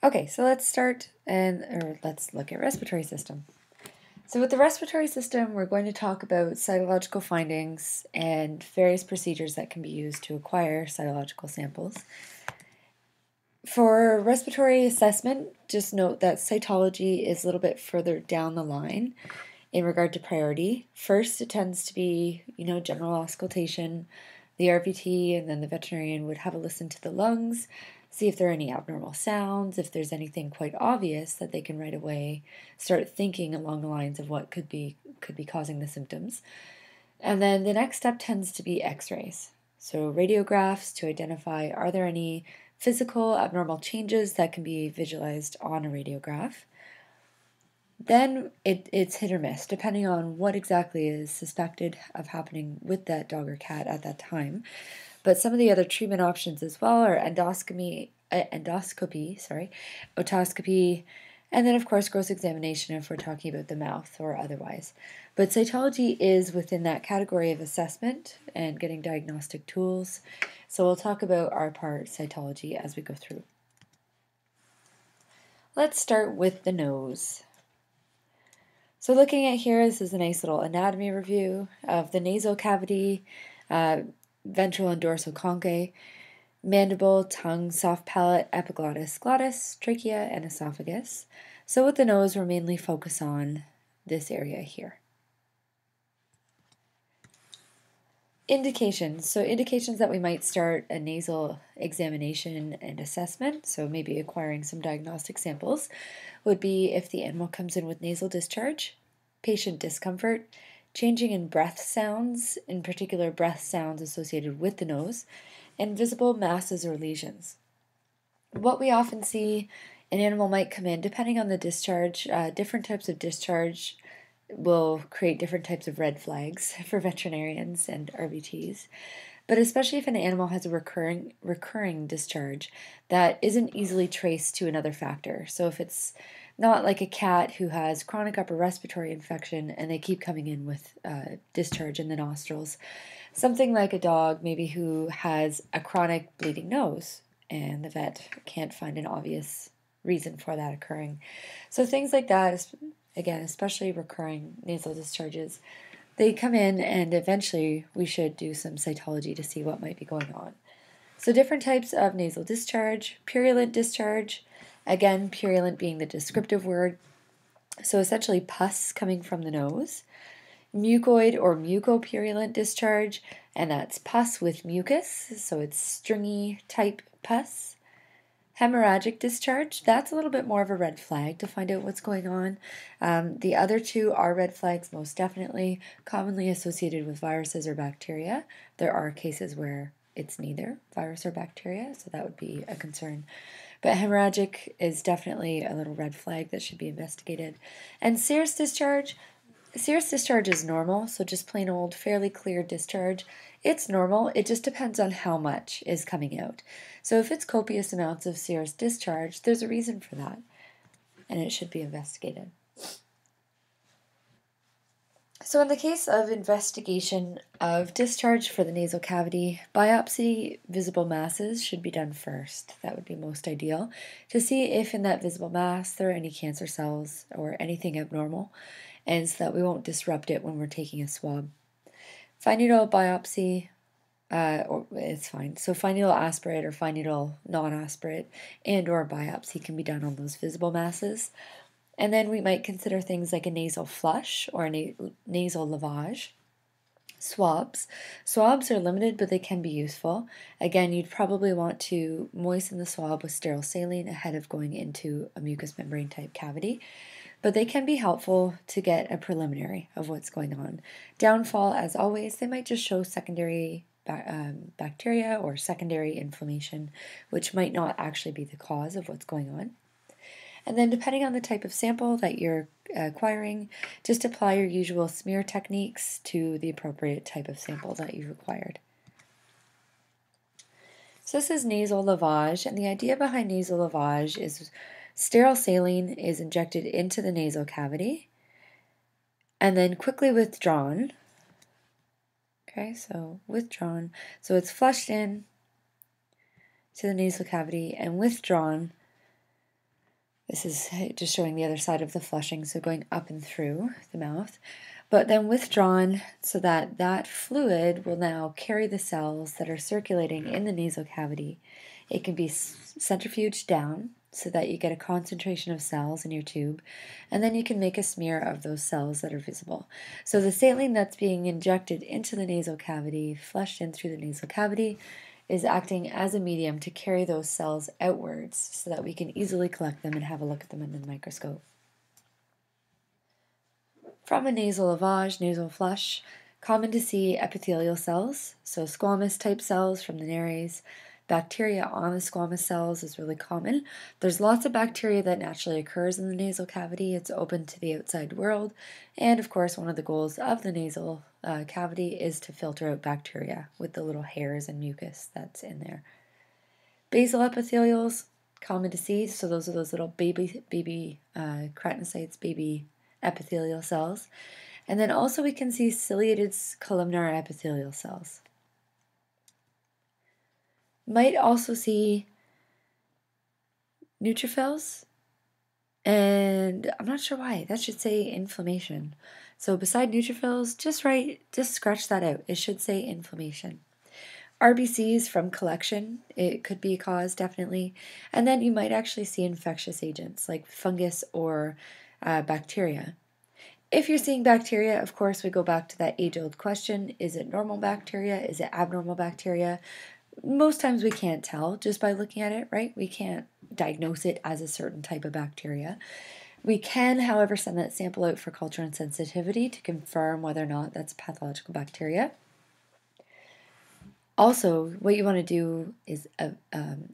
Okay, so let's let's look at respiratory system. So with the respiratory system, we're going to talk about cytological findings and various procedures that can be used to acquire cytological samples. For respiratory assessment, just note that cytology is a little bit further down the line in regard to priority. First, it tends to be, general auscultation, the RVT, and then the veterinarian would have a listen to the lungs, see if there are any abnormal sounds, if there's anything quite obvious that they can right away start thinking along the lines of what could be causing the symptoms. And then the next step tends to be x-rays. So radiographs to identify, are there any physical abnormal changes that can be visualized on a radiograph. Then it's hit or miss, depending on what exactly is suspected of happening with that dog or cat at that time. But some of the other treatment options as well are endoscopy, otoscopy, and then of course gross examination if we're talking about the mouth or otherwise. But cytology is within that category of assessment and getting diagnostic tools. So we'll talk about our part, cytology, as we go through. Let's start with the nose. So looking at here, this is a nice little anatomy review of the nasal cavity, ventral and dorsal conchae, mandible, tongue, soft palate, epiglottis, glottis, trachea, and esophagus. So with the nose, we're mainly focused on this area here. Indications. So indications that we might start a nasal examination and assessment, so maybe acquiring some diagnostic samples, would be if the animal comes in with nasal discharge, patient discomfort, changing in breath sounds, in particular breath sounds associated with the nose, and visible masses or lesions. What we often see, an animal might come in, depending on the discharge, different types of discharge will create different types of red flags for veterinarians and RVTs. But especially if an animal has a recurring discharge that isn't easily traced to another factor. So if it's not like a cat who has chronic upper respiratory infection and they keep coming in with discharge in the nostrils, something like a dog maybe who has a chronic bleeding nose and the vet can't find an obvious reason for that occurring. So things like that, again, especially recurring nasal discharges, they come in and eventually we should do some cytology to see what might be going on. So different types of nasal discharge, purulent discharge, again, purulent being the descriptive word, so essentially pus coming from the nose, mucoid or mucopurulent discharge, and that's pus with mucus, so it's stringy type pus. Hemorrhagic discharge, that's a little bit more of a red flag to find out what's going on. The other two are red flags, most definitely, commonly associated with viruses or bacteria. There are cases where it's neither virus or bacteria, so that would be a concern. But hemorrhagic is definitely a little red flag that should be investigated. And serous discharge is normal, so just plain old, fairly clear discharge. It's normal, it just depends on how much is coming out. So if it's copious amounts of serous discharge, there's a reason for that, and it should be investigated. So in the case of investigation of discharge for the nasal cavity, biopsy visible masses should be done first. That would be most ideal, to see if in that visible mass there are any cancer cells or anything abnormal, and so that we won't disrupt it when we're taking a swab. Fine needle biopsy, it's fine. So fine needle aspirate or fine needle non-aspirate and or biopsy can be done on those visible masses. And then we might consider things like a nasal flush or a nasal lavage. Swabs. Swabs are limited, but they can be useful. Again, you'd probably want to moisten the swab with sterile saline ahead of going into a mucous membrane type cavity. But they can be helpful to get a preliminary of what's going on. Downfall, as always, they might just show secondary bacteria or secondary inflammation, which might not actually be the cause of what's going on. And then depending on the type of sample that you're acquiring, just apply your usual smear techniques to the appropriate type of sample that you've acquired. So this is nasal lavage, and the idea behind nasal lavage is sterile saline is injected into the nasal cavity and then quickly withdrawn. Okay, so withdrawn. So it's flushed in to the nasal cavity and withdrawn This is just showing the other side of the flushing, so going up and through the mouth, but then withdrawn so that that fluid will now carry the cells that are circulating in the nasal cavity. It can be centrifuged down so that you get a concentration of cells in your tube, and then you can make a smear of those cells that are visible. So the saline that's being injected into the nasal cavity, flushed in through the nasal cavity, is acting as a medium to carry those cells outwards so that we can easily collect them and have a look at them under the microscope. From a nasal lavage, nasal flush, common to see epithelial cells, so squamous type cells from the nares. Bacteria on the squamous cells is really common. There's lots of bacteria that naturally occurs in the nasal cavity. It's open to the outside world. And of course, one of the goals of the nasal cavity is to filter out bacteria with the little hairs and mucus that's in there. Basal epithelials, common to see. So those are those little baby keratinocytes, baby epithelial cells. And then also we can see ciliated columnar epithelial cells. Might also see neutrophils, and I'm not sure why. That should say inflammation. So beside neutrophils, just scratch that out. It should say inflammation. RBCs from collection, it could be a cause, definitely. And then you might actually see infectious agents like fungus or bacteria. If you're seeing bacteria, of course, we go back to that age-old question, is it normal bacteria? Is it abnormal bacteria? Most times we can't tell just by looking at it, right? We can't diagnose it as a certain type of bacteria. We can, however, send that sample out for culture and sensitivity to confirm whether or not that's pathological bacteria. Also, what you want to do is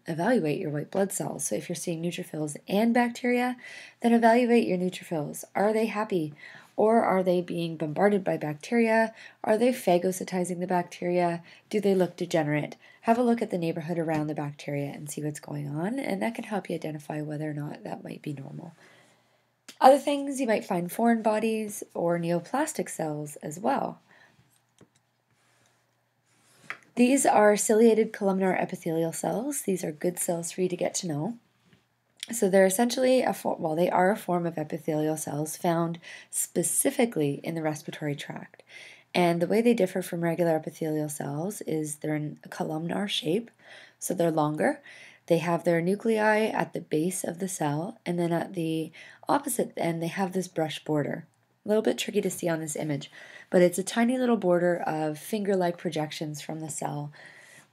evaluate your white blood cells. So if you're seeing neutrophils and bacteria, then evaluate your neutrophils. Are they happy? Or are they being bombarded by bacteria? Are they phagocytizing the bacteria? Do they look degenerate? Have a look at the neighborhood around the bacteria and see what's going on, and that can help you identify whether or not that might be normal. Other things, you might find foreign bodies or neoplastic cells as well. These are ciliated columnar epithelial cells. These are good cells for you to get to know. So they're essentially they are a form of epithelial cells found specifically in the respiratory tract. And the way they differ from regular epithelial cells is they're in a columnar shape, so they're longer. They have their nuclei at the base of the cell, and then at the opposite end they have this brush border. A little bit tricky to see on this image, but it's a tiny little border of finger-like projections from the cell,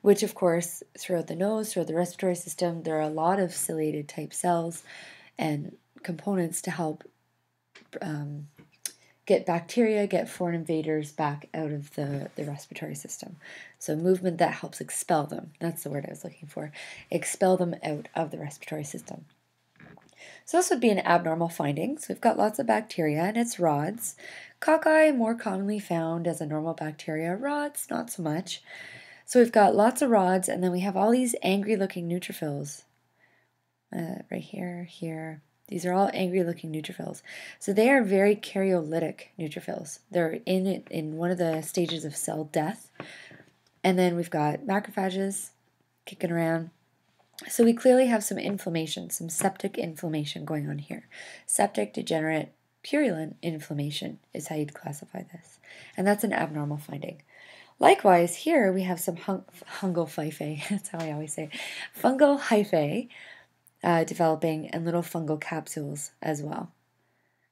which of course, throughout the nose, throughout the respiratory system, there are a lot of ciliated type cells and components to help get foreign invaders back out of the respiratory system. So movement that helps expel them. That's the word I was looking for. Expel them out of the respiratory system. So this would be an abnormal finding. So we've got lots of bacteria and it's rods. Cocci more commonly found as a normal bacteria. Rods, not so much. So we've got lots of rods, and then we have all these angry-looking neutrophils. Right here, here. These are all angry-looking neutrophils. So they are very karyolytic neutrophils. They're in one of the stages of cell death. And then we've got macrophages kicking around. So we clearly have some inflammation, some septic inflammation going on here. Septic, degenerate, purulent inflammation is how you'd classify this. And that's an abnormal finding. Likewise, here we have some fungal hyphae, that's how I always say it, fungal hyphae developing and little fungal capsules as well.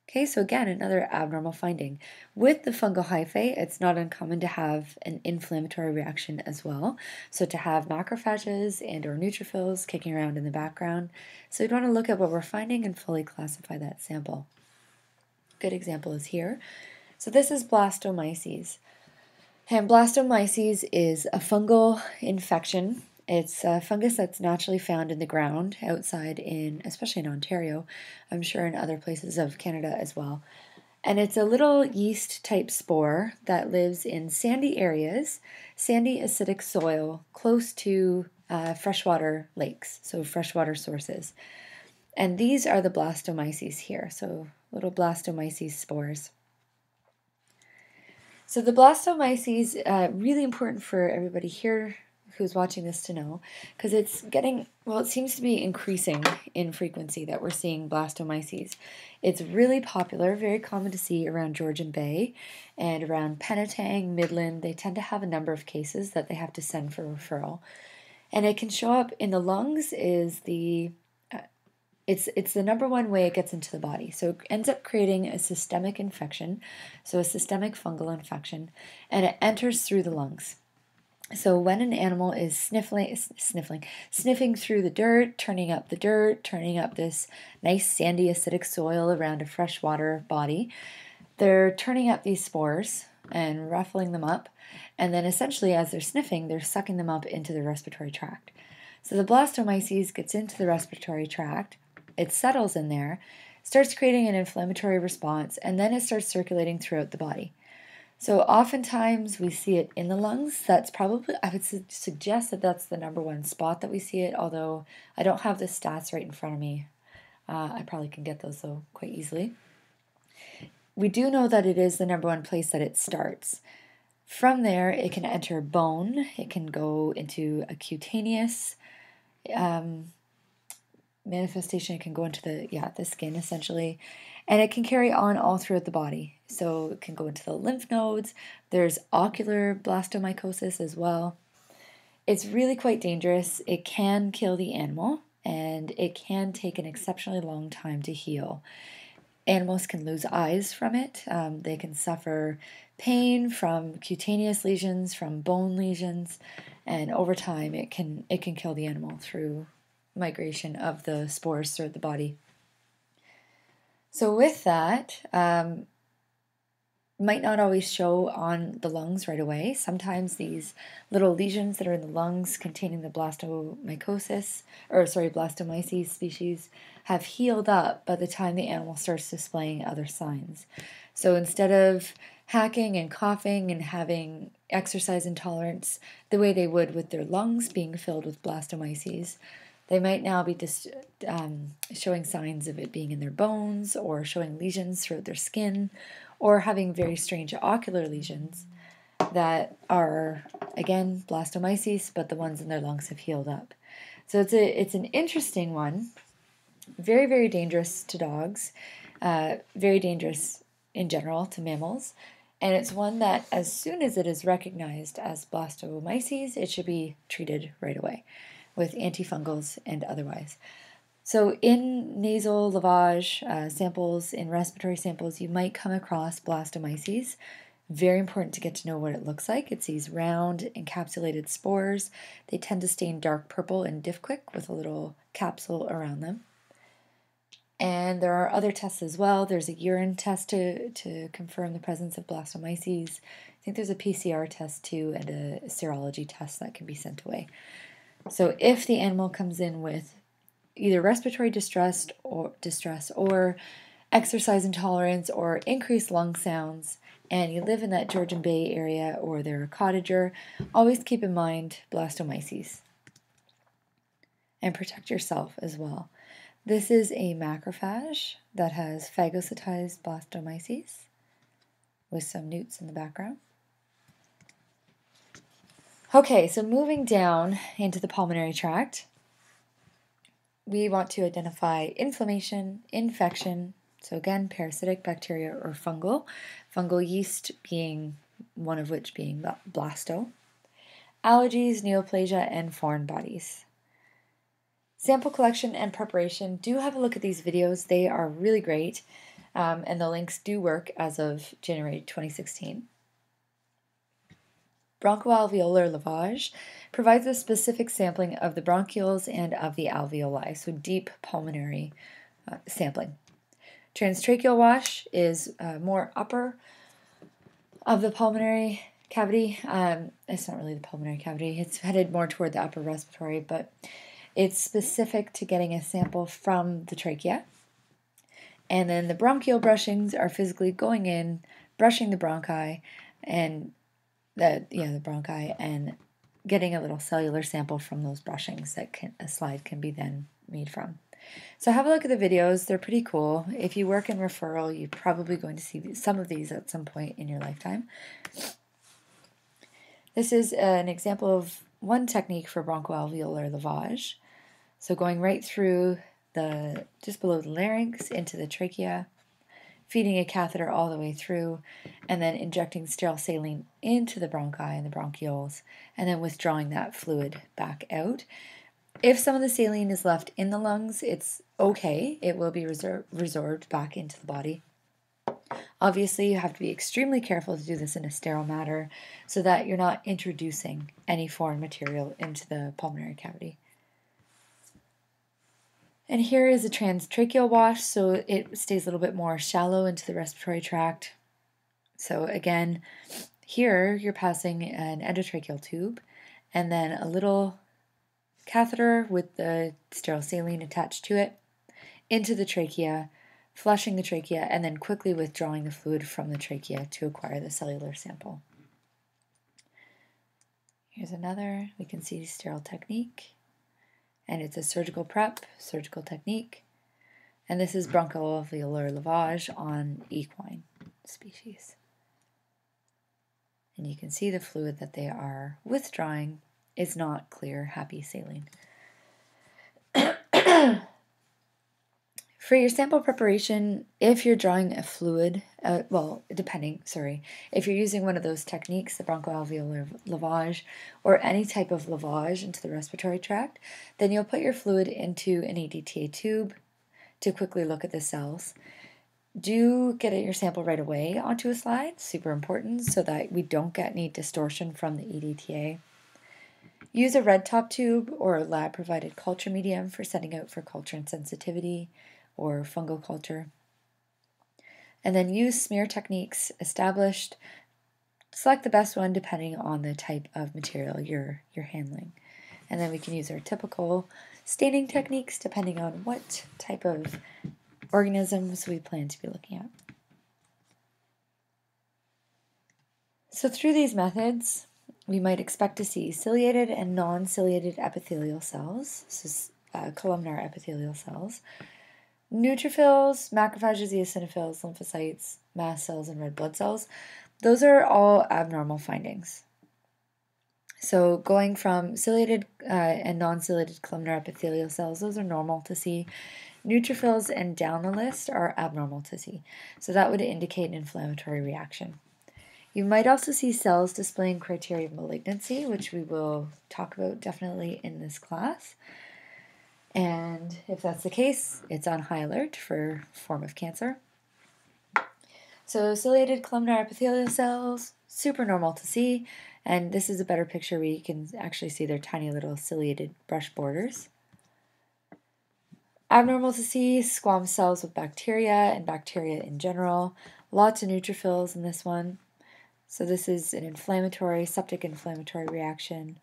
Okay, so again, another abnormal finding. With the fungal hyphae, it's not uncommon to have an inflammatory reaction as well. So to have macrophages and or neutrophils kicking around in the background. So we'd want to look at what we're finding and fully classify that sample. Good example is here. So this is Blastomyces. And Blastomyces is a fungal infection. It's a fungus that's naturally found in the ground outside especially in Ontario, I'm sure in other places of Canada as well. And it's a little yeast-type spore that lives in sandy areas, sandy acidic soil close to freshwater lakes, so freshwater sources. And these are the Blastomyces here, so little Blastomyces spores. So the Blastomyces, really important for everybody here who's watching this to know, because it's getting, well, it seems to be increasing in frequency that we're seeing blastomyces. It's really popular, very common to see around Georgian Bay and around Penetang, Midland. They tend to have a number of cases that they have to send for referral. And it can show up in the lungs is it's the number one way it gets into the body. So it ends up creating a systemic infection, so a systemic fungal infection, and it enters through the lungs. So when an animal is sniffing through the dirt, turning up this nice sandy acidic soil around a freshwater body, they're turning up these spores and ruffling them up, and then essentially as they're sniffing, they're sucking them up into the respiratory tract. So the blastomyces gets into the respiratory tract, it settles in there, starts creating an inflammatory response, and then it starts circulating throughout the body. So oftentimes we see it in the lungs. That's probably, I would suggest that that's the number one spot that we see it, although I don't have the stats right in front of me. I probably can get those though quite easily. We do know that it is the number one place that it starts. From there, it can enter bone. It can go into a cutaneous manifestation. It can go into the skin essentially, and it can carry on all throughout the body. So it can go into the lymph nodes. There's ocular blastomycosis as well. It's really quite dangerous. It can kill the animal, and it can take an exceptionally long time to heal. Animals can lose eyes from it. They can suffer pain from cutaneous lesions, from bone lesions, and over time it can kill the animal through migration of the spores throughout the body. So with that, might not always show on the lungs right away. Sometimes these little lesions that are in the lungs containing the blastomyces species have healed up by the time the animal starts displaying other signs. So instead of hacking and coughing and having exercise intolerance the way they would with their lungs being filled with blastomyces, they might now be showing signs of it being in their bones, or showing lesions throughout their skin, or having very strange ocular lesions that are, again, blastomyces, but the ones in their lungs have healed up. So it's an interesting one, very, very dangerous to dogs, very dangerous in general to mammals, and it's one that as soon as it is recognized as blastomyces, it should be treated right away with antifungals and otherwise. So in nasal lavage samples, in respiratory samples, you might come across blastomyces. Very important to get to know what it looks like. It's these round encapsulated spores. They tend to stain dark purple and Diffquick with a little capsule around them. And there are other tests as well. There's a urine test to confirm the presence of blastomyces. I think there's a PCR test too, and a serology test that can be sent away. So if the animal comes in with either respiratory distress or exercise intolerance or increased lung sounds, and you live in that Georgian Bay area or they're a cottager, always keep in mind blastomyces and protect yourself as well. This is a macrophage that has phagocytized blastomyces with some newts in the background. Okay, so moving down into the pulmonary tract, we want to identify inflammation, infection, so again, parasitic, bacteria, or fungal yeast being one of which being blasto, allergies, neoplasia, and foreign bodies. Sample collection and preparation, do have a look at these videos. They are really great, and the links do work as of January 2016. Bronchoalveolar lavage provides a specific sampling of the bronchioles and of the alveoli, so deep pulmonary sampling. Transtracheal wash is more upper of the pulmonary cavity. It's not really the pulmonary cavity. It's headed more toward the upper respiratory, but it's specific to getting a sample from the trachea. And then the bronchial brushings are physically going in, brushing the bronchi, and the bronchi, and getting a little cellular sample from those brushings that a slide can be then made from. So have a look at the videos. They're pretty cool. If you work in referral, you're probably going to see some of these at some point in your lifetime. This is an example of one technique for bronchoalveolar lavage. So going right through just below the larynx into the trachea, feeding a catheter all the way through, and then injecting sterile saline into the bronchi and the bronchioles, and then withdrawing that fluid back out. If some of the saline is left in the lungs, it's okay. It will be resorbed back into the body. Obviously, you have to be extremely careful to do this in a sterile manner so that you're not introducing any foreign material into the pulmonary cavity. And here is a transtracheal wash, so it stays a little bit more shallow into the respiratory tract. So again, here you're passing an endotracheal tube and then a little catheter with the sterile saline attached to it into the trachea, flushing the trachea, and then quickly withdrawing the fluid from the trachea to acquire the cellular sample. Here's another. We can see sterile technique. And it's a surgical prep, surgical technique. And this is bronchoalveolar lavage on equine species. And you can see the fluid that they are withdrawing is not clear, happy saline. For your sample preparation, if you're drawing a fluid, if you're using one of those techniques, the bronchoalveolar lavage, or any type of lavage into the respiratory tract, then you'll put your fluid into an EDTA tube to quickly look at the cells. Do get your sample right away onto a slide, super important, so that we don't get any distortion from the EDTA. Use a red top tube or a lab-provided culture medium for setting out for culture and sensitivity, or fungal culture. And then use smear techniques established. Select the best one depending on the type of material you're handling. And then we can use our typical staining techniques depending on what type of organisms we plan to be looking at. So through these methods, we might expect to see ciliated and non-ciliated epithelial cells, columnar epithelial cells, neutrophils, macrophages, eosinophils, lymphocytes, mast cells, and red blood cells. Those are all abnormal findings. So going from ciliated and non-ciliated columnar epithelial cells, those are normal to see. Neutrophils and down the list are abnormal to see. So that would indicate an inflammatory reaction. You might also see cells displaying criteria of malignancy, which we will talk about definitely in this class. And if that's the case, it's on high alert for a form of cancer. So ciliated columnar epithelial cells, super normal to see. And this is a better picture where you can actually see their tiny little ciliated brush borders. Abnormal to see squam cells with bacteria and bacteria in general. Lots of neutrophils in this one. So this is an septic inflammatory reaction.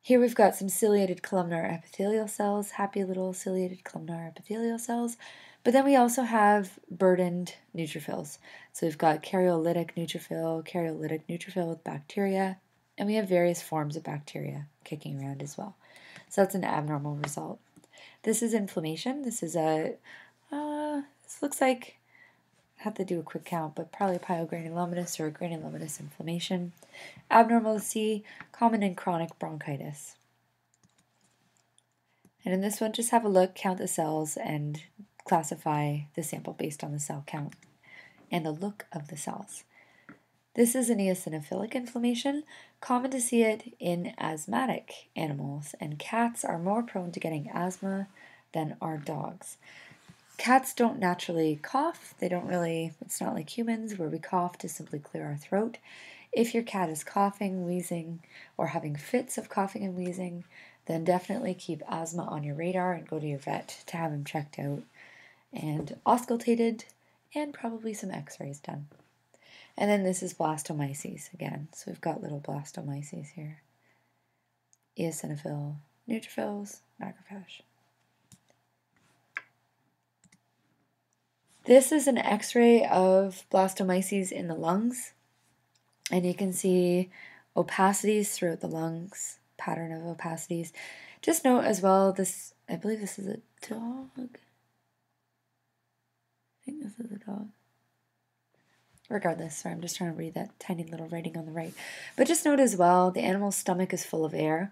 Here we've got some ciliated columnar epithelial cells, happy little ciliated columnar epithelial cells. But then we also have burdened neutrophils. So we've got karyolytic neutrophil with bacteria, and we have various forms of bacteria kicking around as well. So that's an abnormal result. This is inflammation. This is this looks like, I have to do a quick count, but probably pyogranulomatous or granulomatous inflammation. Abnormal to see, common in chronic bronchitis. And in this one, just have a look, count the cells, and classify the sample based on the cell count and the look of the cells. This is an eosinophilic inflammation, common to see it in asthmatic animals, and cats are more prone to getting asthma than are dogs. Cats don't naturally cough. It's not like humans where we cough to simply clear our throat. If your cat is coughing, wheezing, or having fits of coughing and wheezing, then definitely keep asthma on your radar and go to your vet to have him checked out and auscultated and probably some x-rays done. And then this is Blastomyces again. So we've got little Blastomyces here. Eosinophil, neutrophils, macrophage. This is an x-ray of Blastomyces in the lungs, and you can see opacities throughout the lungs, pattern of opacities. Just note as well, I believe this is a dog. I think this is a dog. Regardless, sorry, I'm just trying to read that tiny little writing on the right. But just note as well, the animal's stomach is full of air.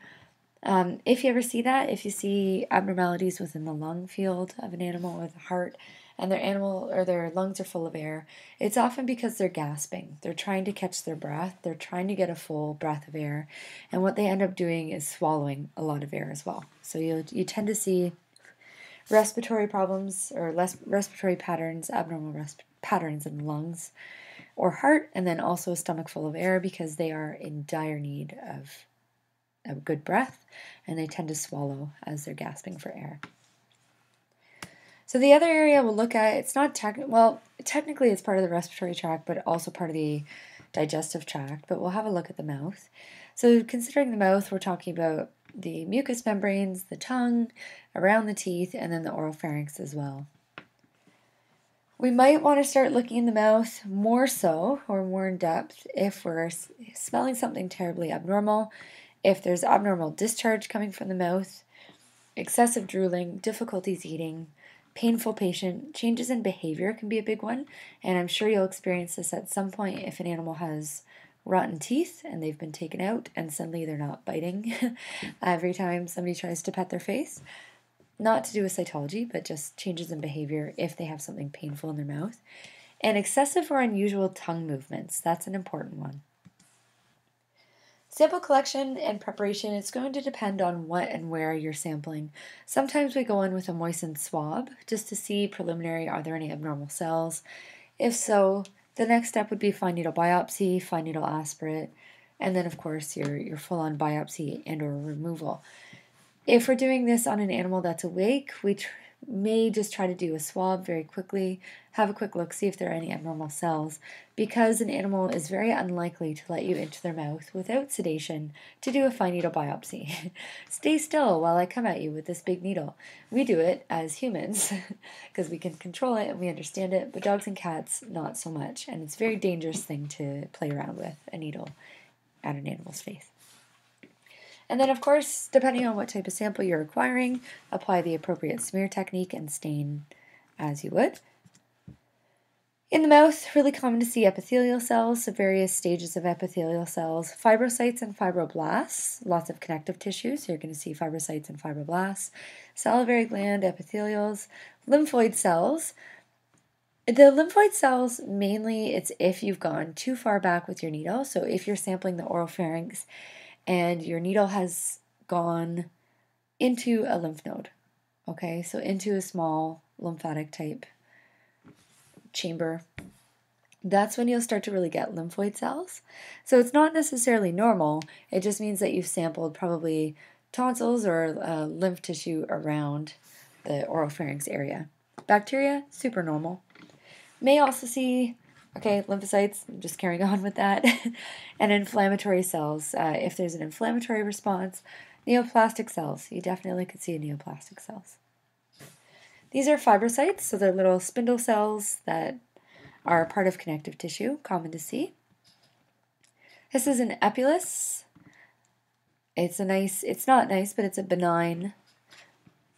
If you ever see that, if you see abnormalities within the lung field of an animal or the heart, and their lungs are full of air, it's often because they're gasping. They're trying to catch their breath. They're trying to get a full breath of air, and what they end up doing is swallowing a lot of air as well. So you tend to see respiratory problems or respiratory patterns, abnormal patterns in the lungs or heart, and then also a stomach full of air because they are in dire need of a good breath, and they tend to swallow as they're gasping for air. So the other area we'll look at, it's not technically it's part of the respiratory tract, but also part of the digestive tract, but we'll have a look at the mouth. So considering the mouth, we're talking about the mucous membranes, the tongue, around the teeth, and then the oropharynx as well. We might want to start looking in the mouth more so, or more in depth, if we're smelling something terribly abnormal, if there's abnormal discharge coming from the mouth, excessive drooling, difficulties eating, painful patient, changes in behavior can be a big one, and I'm sure you'll experience this at some point if an animal has rotten teeth and they've been taken out and suddenly they're not biting every time somebody tries to pet their face. Not to do with cytology, but just changes in behavior if they have something painful in their mouth. And excessive or unusual tongue movements, that's an important one. Sample collection and preparation, it's going to depend on what and where you're sampling. Sometimes we go in with a moistened swab just to see preliminary, are there any abnormal cells? If so, the next step would be fine needle biopsy, fine needle aspirate, and then of course your full-on biopsy and or removal. If we're doing this on an animal that's awake, we may just try to do a swab very quickly, have a quick look, see if there are any abnormal cells, because an animal is very unlikely to let you into their mouth without sedation to do a fine needle biopsy. Stay still while I come at you with this big needle. We do it as humans because we can control it and we understand it, but dogs and cats, not so much, and it's a very dangerous thing to play around with, a needle at an animal's face. And then, of course, depending on what type of sample you're acquiring, apply the appropriate smear technique and stain as you would. In the mouth, really common to see epithelial cells, so various stages of epithelial cells, fibrocytes and fibroblasts, lots of connective tissue, so you're going to see fibrocytes and fibroblasts, salivary gland, epithelials, lymphoid cells. The lymphoid cells, mainly, it's if you've gone too far back with your needle, so if you're sampling the oropharynx, and your needle has gone into a lymph node, okay, so into a small lymphatic type chamber, that's when you'll start to really get lymphoid cells. So it's not necessarily normal, it just means that you've sampled probably tonsils or lymph tissue around the oropharynx area. Bacteria, super normal. May also see lymphocytes, just carrying on with that, and inflammatory cells. If there's an inflammatory response, neoplastic cells. You definitely could see neoplastic cells. These are fibrocytes, so they're little spindle cells that are part of connective tissue, common to see. This is an epulis. It's not nice, but it's a benign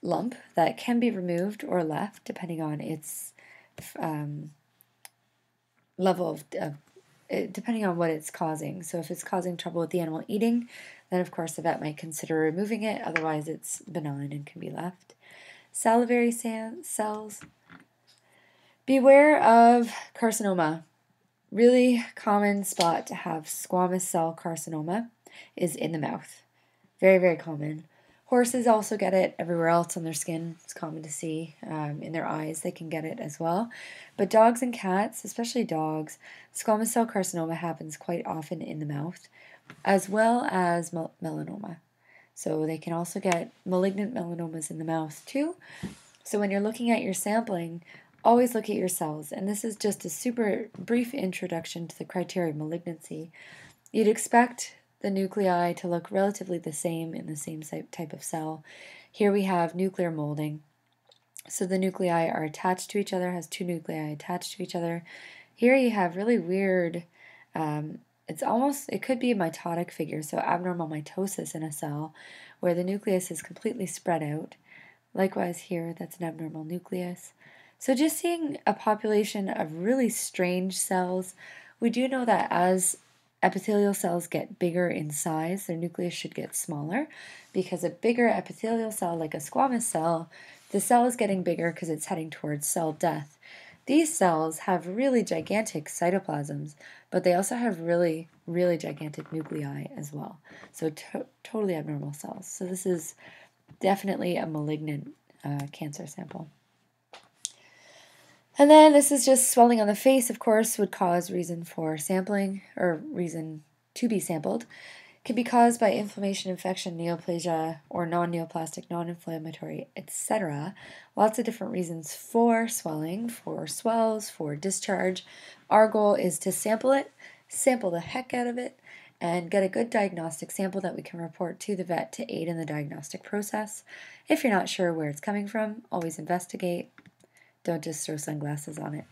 lump that can be removed or left depending on its level of depending on what it's causing. So if it's causing trouble with the animal eating, then of course the vet might consider removing it, otherwise it's benign and can be left. Salivary cells. Beware of carcinoma. Really common spot to have squamous cell carcinoma is in the mouth. Very, very common. Horses also get it everywhere else on their skin. It's common to see in their eyes. They can get it as well. But dogs and cats, especially dogs, squamous cell carcinoma happens quite often in the mouth, as well as melanoma. So they can also get malignant melanomas in the mouth too. So when you're looking at your sampling, always look at your cells. And this is just a super brief introduction to the criteria of malignancy. You'd expect the nuclei to look relatively the same in the same type of cell. Here we have nuclear molding. So the nuclei are attached to each other, has two nuclei attached to each other. Here you have really weird, it could be a mitotic figure, so abnormal mitosis in a cell where the nucleus is completely spread out. Likewise here, that's an abnormal nucleus. So just seeing a population of really strange cells, we do know that as epithelial cells get bigger in size, their nucleus should get smaller, because a bigger epithelial cell, like a squamous cell, the cell is getting bigger because it's heading towards cell death. These cells have really gigantic cytoplasms, but they also have really, really gigantic nuclei as well. So totally abnormal cells. So this is definitely a malignant cancer sample. And then this is just swelling on the face, of course, would cause reason for sampling or reason to be sampled. Can be caused by inflammation, infection, neoplasia, or non-neoplastic, non-inflammatory, etc. Lots of different reasons for swelling, for swells, for discharge. Our goal is to sample it, sample the heck out of it, and get a good diagnostic sample that we can report to the vet to aid in the diagnostic process. If you're not sure where it's coming from, always investigate. Don't just throw sunglasses on it.